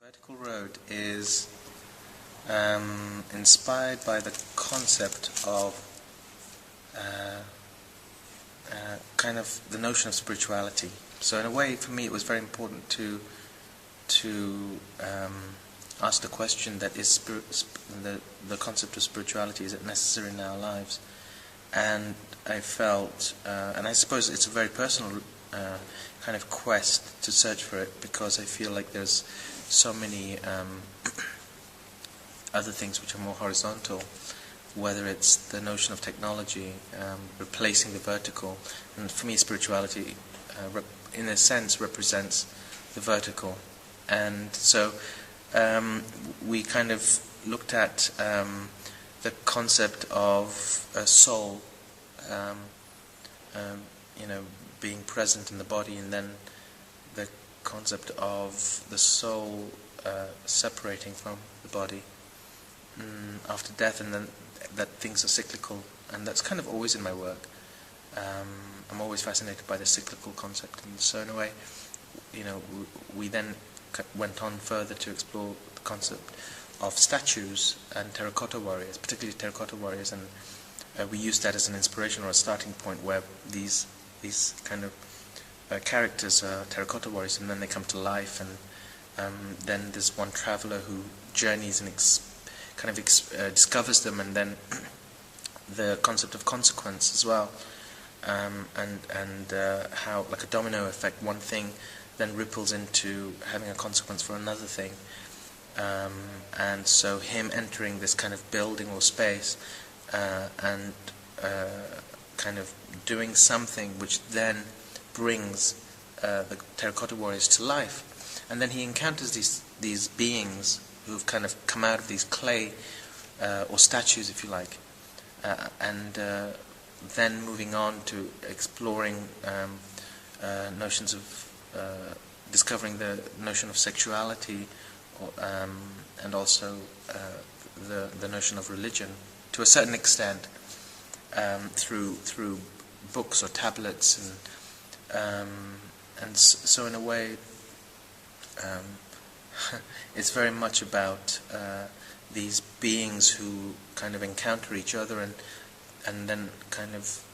Vertical Road is inspired by the concept of kind of the notion of spirituality. So in a way, for me, it was very important to ask the question that is the concept of spirituality, is it necessary in our lives? And I felt, and I suppose it's a very personal kind of quest to search for it, because I feel like there's so many other things which are more horizontal, whether it's the notion of technology replacing the vertical, and for me spirituality in a sense represents the vertical. And so we kind of looked at the concept of a soul being present in the body, and then the concept of the soul separating from the body after death, and then that things are cyclical. And that's kind of always in my work. I'm always fascinated by the cyclical concept, and so in a way, we then went on further to explore the concept of statues and terracotta warriors, particularly terracotta warriors, and we used that as an inspiration or a starting point, where these kind of characters are terracotta warriors, and then they come to life, and then there's one traveller who journeys and discovers them, and then the concept of consequence as well, and how, like a domino effect, one thing then ripples into having a consequence for another thing, and so him entering this kind of building or space and kind of doing something which then brings the terracotta warriors to life, and then he encounters these beings who've kind of come out of these clay or statues, if you like, and then moving on to exploring notions of discovering the notion of sexuality, and also the notion of religion to a certain extent, through books or tablets, and so in a way it's very much about these beings who kind of encounter each other and then kind of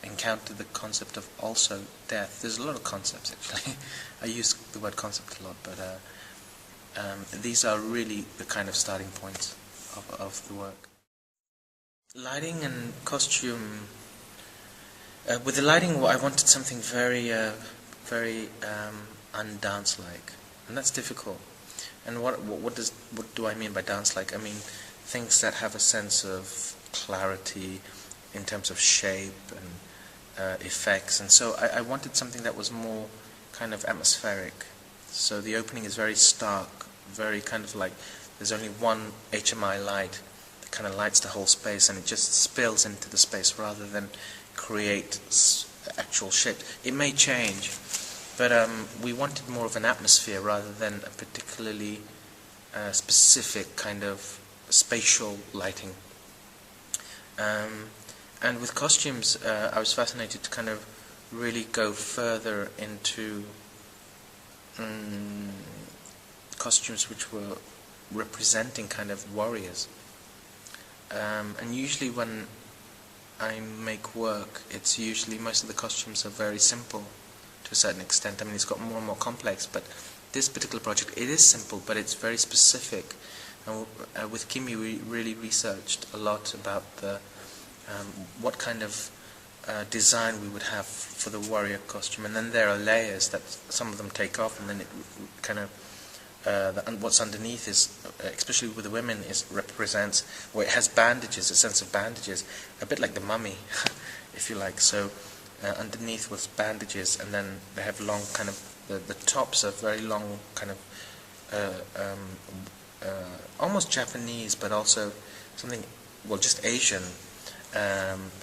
encounter the concept of also death. There's a lot of concepts, actually. I use the word concept a lot, but these are really the kind of starting points of the work. Lighting and costume. With the lighting, I wanted something very undance-like, and that's difficult. And what do I mean by dance-like? I mean things that have a sense of clarity in terms of shape and effects, and so I wanted something that was more kind of atmospheric. So the opening is very stark, very kind of like there's only one HMI light that kind of lights the whole space, and it just spills into the space rather than create actual shape. It may change, but we wanted more of an atmosphere rather than a particularly specific kind of spatial lighting. And with costumes, I was fascinated to kind of really go further into costumes which were representing kind of warriors. And usually when I make work, it's usually most of the costumes are very simple to a certain extent. I mean, it's got more and more complex, but this particular project, it is simple, but it's very specific. And with Kimi, we really researched a lot about what kind of design we would have for the warrior costume, and then there are layers that some of them take off, and then it kind of what's underneath is, especially with the women, represents, or it has bandages, a sense of bandages, a bit like the mummy, if you like. So underneath was bandages, and then they have long kind of the tops are very long, kind of almost Japanese, but also something, well, just Asian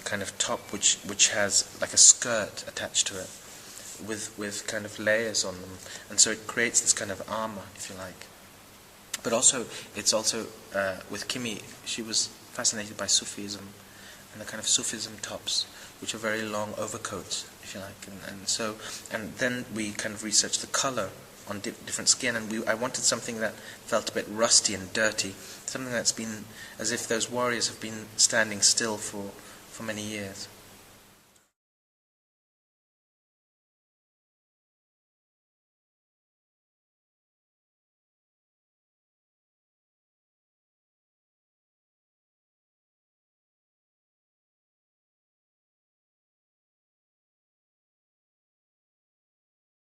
kind of top, which has like a skirt attached to it, with kind of layers on them, and so it creates this kind of armor, if you like. But also, it's also with Kimi, she was fascinated by Sufism and the kind of Sufism tops, which are very long overcoats, if you like, and then we kind of researched the color on different skin, and I wanted something that felt a bit rusty and dirty, something that's been as if those warriors have been standing still for many years.